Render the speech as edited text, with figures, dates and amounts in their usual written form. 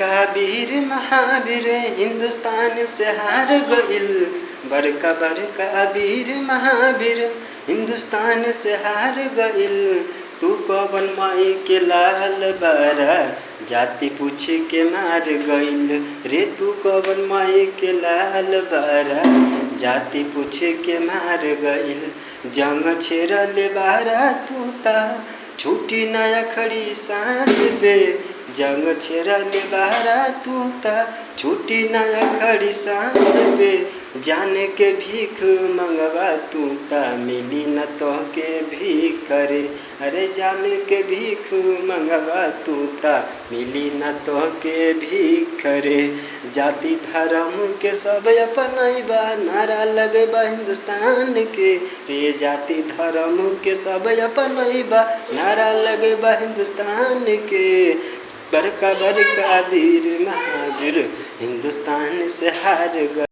बड़का वीर महावीर हिंदुस्तान से हार गइल। बड़का बड़का वीर महावीर हिंदुस्तान से हार गइल। तू कवन माई के लाल बारा जाति पूछ के मार गइल रे। तू कवन माई के लाल बारा जाति पूछ के मार गइल। जंग छेड़ले बारा तू ता छूटी नया खड़ी सांस पे। जंग छेड़ले बारा तू ता छूटी नया खड़ी सांस पे। जाने के भीख मंगवा तू ता मिली न तो के भीख करे। अरे जाने के भीख मंगवा तू ता मिली न तो के भीख करे। जाति धर्म के सब अपनैबा नारा लगेबा हिंदुस्तान के रे। जाति धर्म के सब अपनैबा नारा लगेबा हिंदुस्तान के। बड़का बड़का वीर महावीर हिंदुस्तान से हार गए।